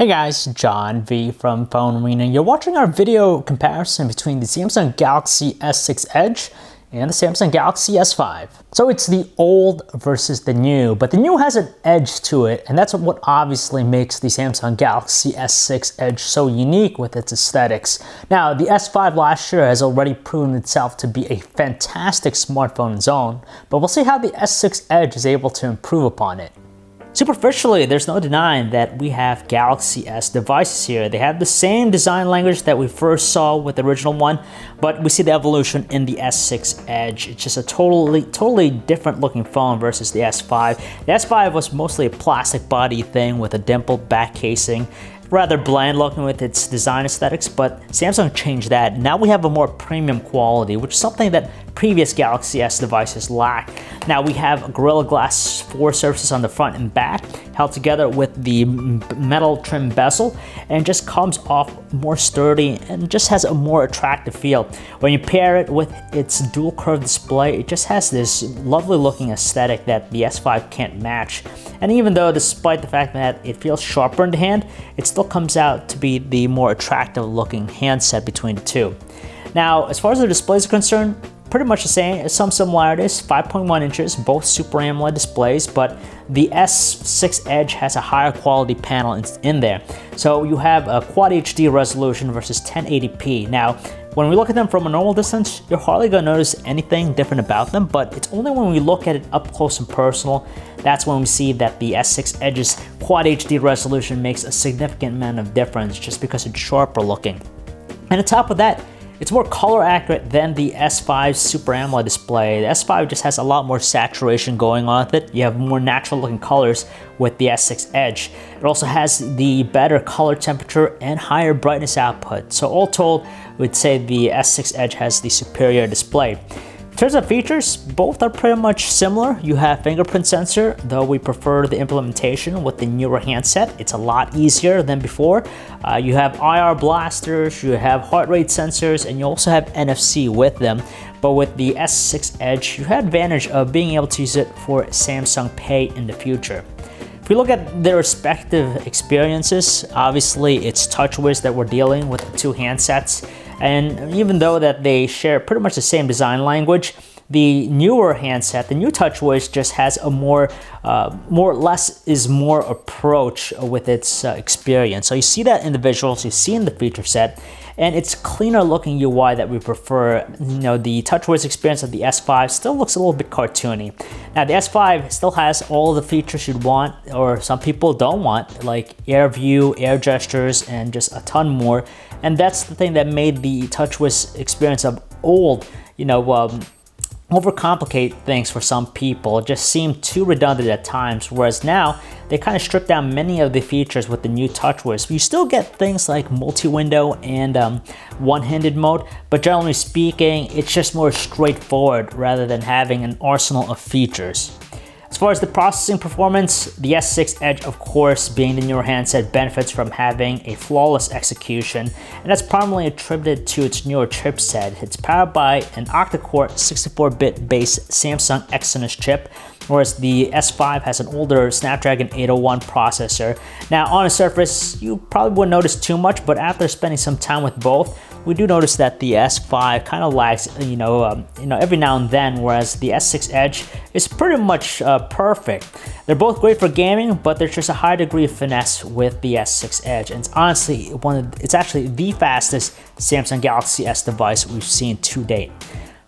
Hey guys, John V from PhoneArena. You're watching our video comparison between the Samsung Galaxy S6 Edge and the Samsung Galaxy S5. So it's the old versus the new, but the new has an edge to it, and that's what obviously makes the Samsung Galaxy S6 Edge so unique with its aesthetics. Now, the S5 last year has already proven itself to be a fantastic smartphone on its own, but we'll see how the S6 Edge is able to improve upon it. Superficially, there's no denying that we have Galaxy S devices here. They have the same design language that we first saw with the original one, but we see the evolution in the S6 Edge. It's just a totally different looking phone versus the S5. The S5 was mostly a plastic body thing with a dimpled back casing. Rather bland looking with its design aesthetics, but Samsung changed that. Now we have a more premium quality, which is something that previous Galaxy S devices lack. Now we have Gorilla Glass 4 surfaces on the front and back, held together with the metal trim bezel, and just comes off more sturdy and just has a more attractive feel. When you pair it with its dual curve display, it just has this lovely looking aesthetic that the S5 can't match. And even though, despite the fact that it feels sharper in the hand, it still comes out to be the more attractive looking handset between the two. Now, as far as the displays are concerned, pretty much the same, some similarities, 5.1 inches, both Super AMOLED displays, but the S6 Edge has a higher quality panel in there. So you have a Quad HD resolution versus 1080p. Now, when we look at them from a normal distance, you're hardly going to notice anything different about them, but it's only when we look at it up close and personal, that's when we see that the S6 Edge's Quad HD resolution makes a significant amount of difference just because it's sharper looking. And on top of that, it's more color accurate than the S5 Super AMOLED display. The S5 just has a lot more saturation going on with it. You have more natural looking colors with the S6 Edge. It also has the better color temperature and higher brightness output. So all told, we'd say the S6 Edge has the superior display. In terms of features, both are pretty much similar. You have fingerprint sensor, though we prefer the implementation with the newer handset. It's a lot easier than before. You have IR blasters, you have heart rate sensors, and you also have NFC with them. But with the S6 Edge, you have the advantage of being able to use it for Samsung Pay in the future. If we look at their respective experiences, obviously it's Touchwiz that we're dealing with the two handsets. And even though that they share pretty much the same design language, the newer handset, the new Touchwiz, just has a more or less is more approach with its experience. So you see that in the visuals, you see in the feature set, and it's cleaner looking UI that we prefer. You know, the Touchwiz experience of the S5 still looks a little bit cartoony. Now the S5 still has all the features you'd want, or some people don't want, like air view, air gestures, and just a ton more. And that's the thing that made the Touchwiz experience of old, overcomplicate things for some people. It just seemed too redundant at times, whereas now they kind of stripped down many of the features with the new Touchwiz. You still get things like multi-window and one-handed mode, but generally speaking, it's just more straightforward rather than having an arsenal of features. As far as the processing performance, the S6 Edge, of course, being the newer handset, benefits from having a flawless execution, and that's primarily attributed to its newer chipset. It's powered by an octa-core 64-bit base Samsung Exynos chip, whereas the S5 has an older Snapdragon 801 processor. Now, on the surface, you probably wouldn't notice too much, but after spending some time with both, we do notice that the S5 kind of lags, every now and then, whereas the S6 Edge is pretty much perfect. They're both great for gaming, but there's just a high degree of finesse with the S6 Edge, and it's honestly it's actually the fastest Samsung Galaxy S device we've seen to date.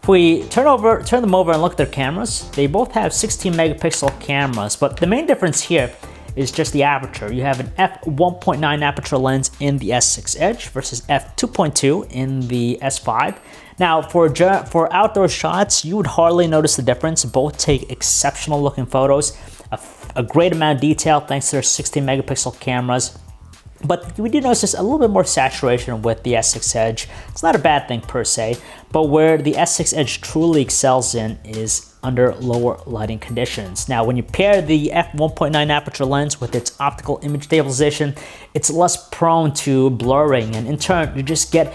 If we turn them over and look at their cameras, they both have 16 megapixel cameras, but the main difference here is just the aperture. You have an f1.9 aperture lens in the S6 Edge versus f2.2 in the S5. Now, for outdoor shots, you would hardly notice the difference. Both take exceptional looking photos, a great amount of detail thanks to their 16 megapixel cameras. But we do notice just a little bit more saturation with the S6 Edge. It's not a bad thing per se, but where the S6 Edge truly excels in is under lower lighting conditions. Now, when you pair the f1.9 aperture lens with its optical image stabilization, it's less prone to blurring, and in turn, you just get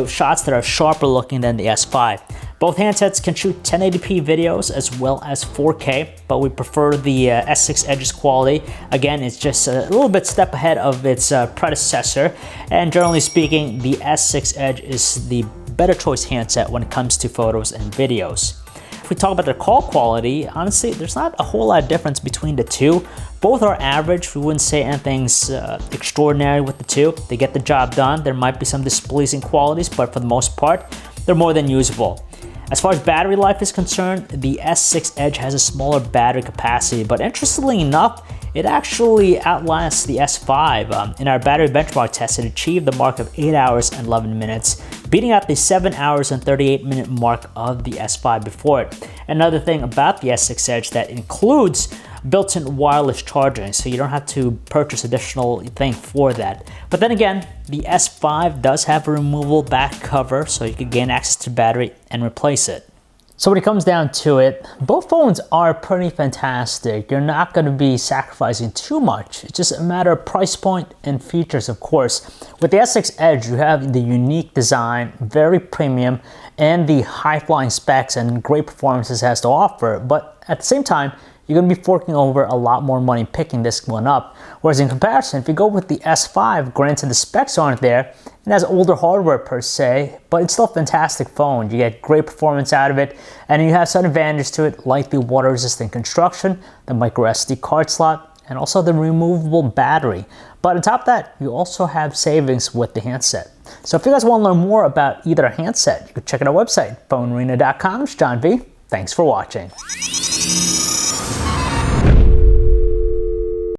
shots that are sharper looking than the S5. Both handsets can shoot 1080p videos as well as 4K, but we prefer the S6 Edge's quality. Again, it's just a little bit step ahead of its predecessor, and generally speaking, the S6 Edge is the better choice handset when it comes to photos and videos. If we talk about the call quality, honestly, there's not a whole lot of difference between the two. Both are average. We wouldn't say anything's extraordinary with the two. They get the job done. There might be some displeasing qualities, but for the most part, they're more than usable. As far as battery life is concerned, the S6 Edge has a smaller battery capacity, but interestingly enough, it actually outlasts the S5. In our battery benchmark test, it achieved the mark of 8 hours and 11 minutes, beating out the 7 hours and 38-minute mark of the S5 before it. Another thing about the S6 Edge that includes built-in wireless charging, so you don't have to purchase additional thing for that. But then again, the S5 does have a removable back cover, so you can gain access to battery and replace it. So when it comes down to it, both phones are pretty fantastic. You're not going to be sacrificing too much. It's just a matter of price point and features, of course. With the S6 Edge, you have the unique design, very premium, and the high-flying specs and great performances it has to offer. But at the same time, you're going to be forking over a lot more money picking this one up. Whereas in comparison, if you go with the S5, granted the specs aren't there, it has older hardware per se, but it's still a fantastic phone. You get great performance out of it, and you have some advantages to it, like the water-resistant construction, the micro SD card slot, and also the removable battery. But on top of that, you also have savings with the handset. So if you guys want to learn more about either handset, you can check out our website, PhoneArena.com. It's John V. Thanks for watching.